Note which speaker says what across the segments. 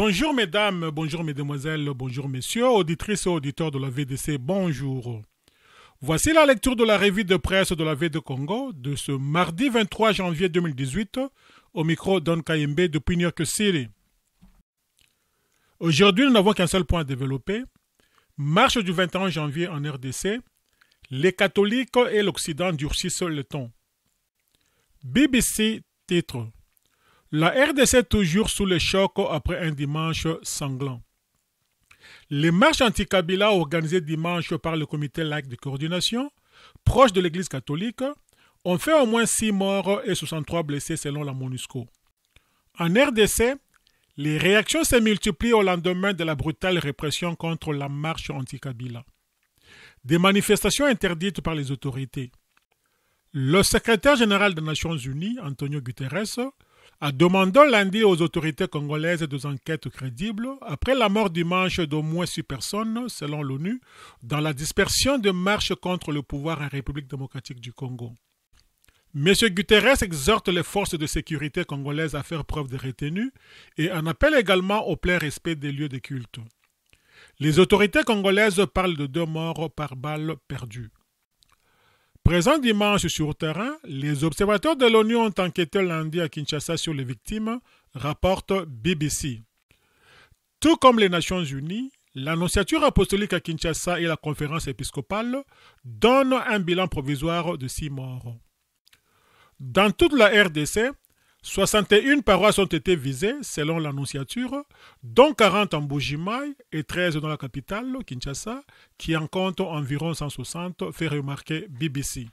Speaker 1: Bonjour mesdames, bonjour mesdemoiselles, bonjour messieurs, auditrices et auditeurs de la VDC, bonjour. Voici la lecture de la revue de presse de la VD Congo de ce mardi 23 janvier 2018 au micro Don Kayembe depuis New York City. Aujourd'hui, nous n'avons qu'un seul point à développer. Marche du 21 janvier en RDC. Les catholiques et l'Occident durcissent le ton. BBC titre. La RDC toujours sous le choc après un dimanche sanglant. Les marches anti-Kabila organisées dimanche par le comité laïque de coordination, proche de l'église catholique, ont fait au moins 6 morts et 63 blessés selon la MONUSCO. En RDC, les réactions se multiplient au lendemain de la brutale répression contre la marche anti-Kabila. Des manifestations interdites par les autorités. Le secrétaire général des Nations Unies, Antonio Guterres, a demandé lundi aux autorités congolaises des enquêtes crédibles après la mort dimanche d'au moins 6 personnes, selon l'ONU, dans la dispersion de marches contre le pouvoir en République démocratique du Congo. M. Guterres exhorte les forces de sécurité congolaises à faire preuve de retenue et en appelle également au plein respect des lieux de culte. Les autorités congolaises parlent de 2 morts par balle perdue. Présents dimanche sur terrain, les observateurs de l'ONU ont enquêté lundi à Kinshasa sur les victimes, rapporte BBC. Tout comme les Nations Unies, l'Annonciature apostolique à Kinshasa et la conférence épiscopale donnent un bilan provisoire de 6 morts. Dans toute la RDC, 61 paroisses ont été visées, selon l'Annonciature, dont 40 en Buji-Mayi et 13 dans la capitale, Kinshasa, qui en compte environ 160, fait remarquer BBC.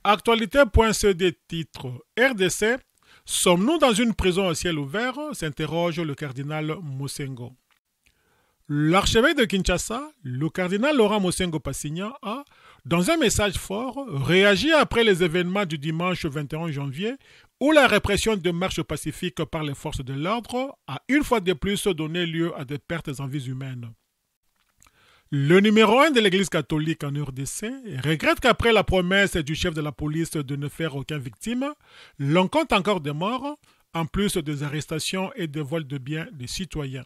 Speaker 1: Actualité.cd titre RDC, sommes-nous dans une prison à ciel ouvert s'interroge le cardinal Mosengo. L'archevêque de Kinshasa, le cardinal Laurent Mosengo Passignan, a, dans un message fort, réagi après les événements du dimanche 21 janvier où la répression de marches pacifiques par les forces de l'ordre a une fois de plus donné lieu à des pertes en vies humaines. Le numéro 1 de l'Église catholique en RDC regrette qu'après la promesse du chef de la police de ne faire aucune victime, l'on compte encore des morts, en plus des arrestations et des vols de biens des citoyens.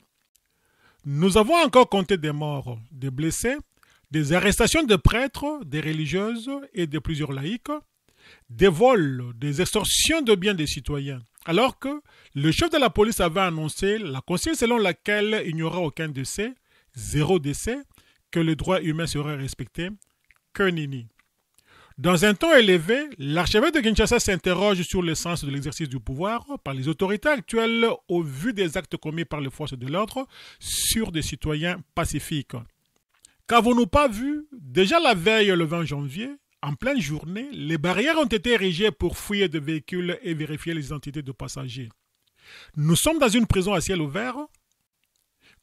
Speaker 1: Nous avons encore compté des morts, des blessés, des arrestations de prêtres, des religieuses et de plusieurs laïcs, des vols, des extorsions de biens des citoyens, alors que le chef de la police avait annoncé la consigne selon laquelle il n'y aura aucun décès, 0 décès, que le droit humain serait respecté, que nini. Dans un ton élevé, l'archevêque de Kinshasa s'interroge sur le sens de l'exercice du pouvoir par les autorités actuelles au vu des actes commis par les forces de l'ordre sur des citoyens pacifiques. Qu'avons-nous pas vu? Déjà la veille, le 20 janvier, en pleine journée, les barrières ont été érigées pour fouiller des véhicules et vérifier les identités de passagers. Nous sommes dans une prison à ciel ouvert.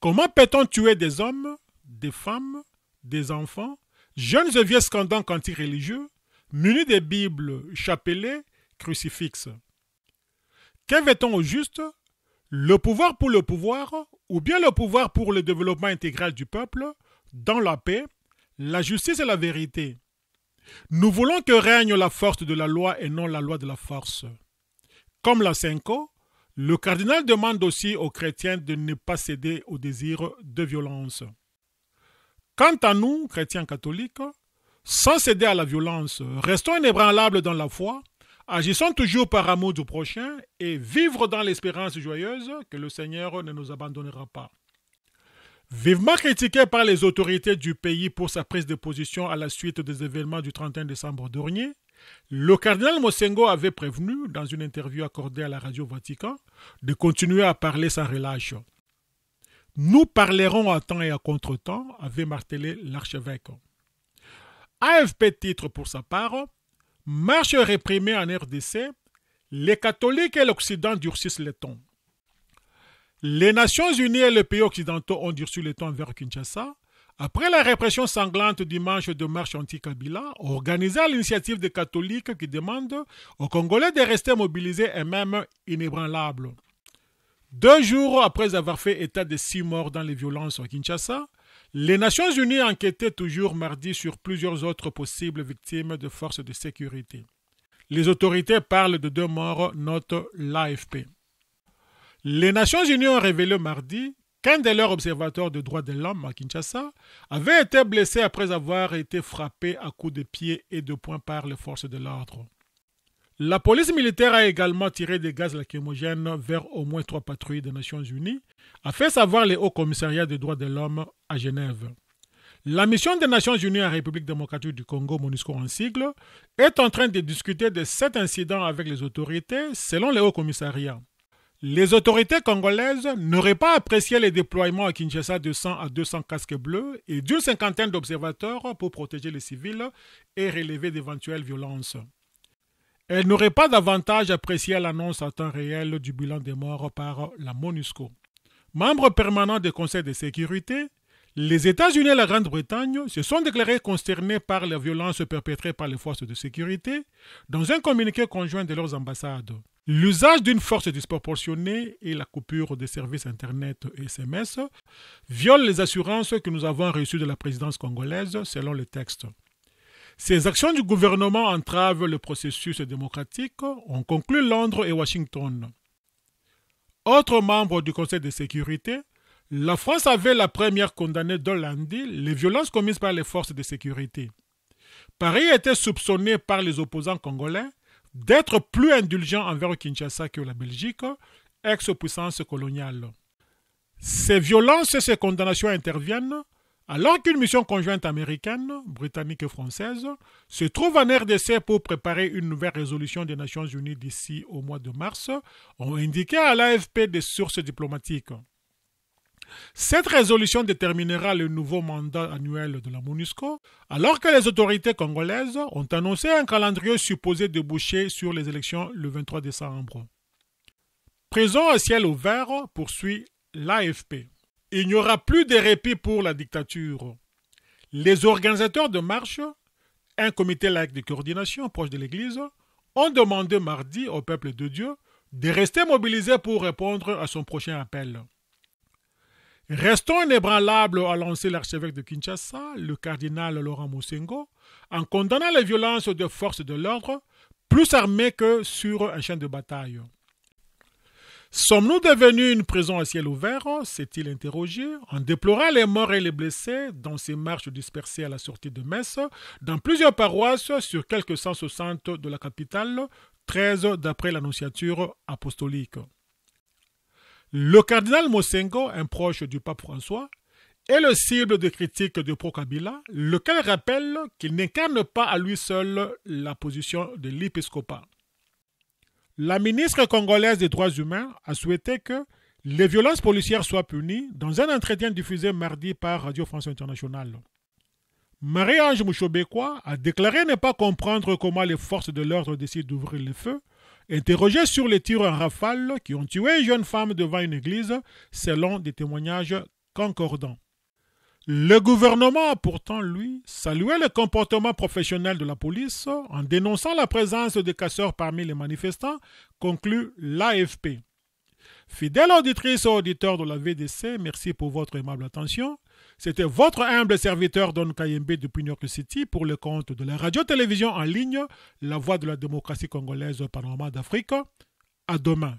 Speaker 1: Comment peut-on tuer des hommes, des femmes, des enfants, jeunes et vieux scandants anti-religieux, munis des Bibles, chapelets, crucifixes? Que veut-on au juste? Le pouvoir pour le pouvoir, ou bien le pouvoir pour le développement intégral du peuple, dans la paix, la justice et la vérité? Nous voulons que règne la force de la loi et non la loi de la force. Comme la Cinco, le cardinal demande aussi aux chrétiens de ne pas céder au désir de violence. Quant à nous, chrétiens catholiques, sans céder à la violence, restons inébranlables dans la foi, agissons toujours par amour du prochain et vivre dans l'espérance joyeuse que le Seigneur ne nous abandonnera pas. Vivement critiqué par les autorités du pays pour sa prise de position à la suite des événements du 31 décembre dernier, le cardinal Mosengo avait prévenu, dans une interview accordée à la Radio Vatican, de continuer à parler sans relâche. Nous parlerons à temps et à contre-temps, avait martelé l'archevêque. AFP titre pour sa part, marche réprimée en RDC, les catholiques et l'Occident durcissent les tons. Les Nations Unies et les pays occidentaux ont durci les tons vers Kinshasa après la répression sanglante dimanche de marche anti-Kabila organisée à l'initiative des catholiques qui demandent aux Congolais de rester mobilisés et même inébranlables. 2 jours après avoir fait état de 6 morts dans les violences à Kinshasa, les Nations Unies enquêtaient toujours mardi sur plusieurs autres possibles victimes de forces de sécurité. Les autorités parlent de 2 morts, note l'AFP. Les Nations Unies ont révélé mardi qu'un de leurs observateurs de droits de l'homme à Kinshasa avait été blessé après avoir été frappé à coups de pied et de poing par les forces de l'ordre. La police militaire a également tiré des gaz lacrymogènes vers au moins 3 patrouilles des Nations Unies, a fait savoir les hauts commissariats des droits de l'homme à Genève. La mission des Nations Unies en République démocratique du Congo, MONUSCO en sigle, est en train de discuter de cet incident avec les autorités, selon les hauts commissariats. Les autorités congolaises n'auraient pas apprécié les déploiements à Kinshasa de 100 à 200 casques bleus et d'une cinquantaine d'observateurs pour protéger les civils et relever d'éventuelles violences. Elles n'auraient pas davantage apprécié l'annonce à temps réel du bilan des morts par la MONUSCO. Membre permanent du Conseil de sécurité, les États-Unis et la Grande-Bretagne se sont déclarés consternés par les violences perpétrées par les forces de sécurité dans un communiqué conjoint de leurs ambassades. L'usage d'une force disproportionnée et la coupure des services Internet et SMS violent les assurances que nous avons reçues de la présidence congolaise selon le texte. Ces actions du gouvernement entravent le processus démocratique, ont conclu Londres et Washington. Autre membre du Conseil de sécurité, la France avait la première condamné de lundi les violences commises par les forces de sécurité. Paris était soupçonné par les opposants congolais d'être plus indulgent envers Kinshasa que la Belgique, ex-puissance coloniale. Ces violences et ces condamnations interviennent alors qu'une mission conjointe américaine, britannique et française se trouve en RDC pour préparer une nouvelle résolution des Nations Unies d'ici au mois de mars, ont indiqué à l'AFP des sources diplomatiques. Cette résolution déterminera le nouveau mandat annuel de la MONUSCO, alors que les autorités congolaises ont annoncé un calendrier supposé déboucher sur les élections le 23 décembre. Prison à ciel ouvert, poursuit l'AFP. Il n'y aura plus de répit pour la dictature. Les organisateurs de marche, un comité laïque de coordination proche de l'Église, ont demandé mardi au peuple de Dieu de rester mobilisés pour répondre à son prochain appel. Restons inébranlables, a lancé l'archevêque de Kinshasa, le cardinal Laurent Mosengo, en condamnant les violences des forces de l'ordre, plus armées que sur un champ de bataille. Sommes-nous devenus une prison à ciel ouvert, s'est-il interrogé, en déplorant les morts et les blessés dans ces marches dispersées à la sortie de messe, dans plusieurs paroisses sur quelques 160 de la capitale, 13 d'après l'annonciature apostolique. Le cardinal Mosengo, un proche du pape François, est le cible de critiques de Pro-Kabila, lequel rappelle qu'il n'incarne pas à lui seul la position de l'épiscopat. La ministre congolaise des droits humains a souhaité que les violences policières soient punies dans un entretien diffusé mardi par Radio France Internationale. Marie-Ange Mouchobekwa a déclaré ne pas comprendre comment les forces de l'ordre décident d'ouvrir le feu, interrogé sur les tirs en rafale qui ont tué une jeune femme devant une église, selon des témoignages concordants. Le gouvernement a pourtant, lui, salué le comportement professionnel de la police en dénonçant la présence de casseurs parmi les manifestants, conclut l'AFP. Fidèle auditrice et auditeur de la VDC, merci pour votre aimable attention. C'était votre humble serviteur Don Kayembe depuis New York City pour le compte de la radio-télévision en ligne La Voix de la démocratie congolaise Panorama d'Afrique. À demain.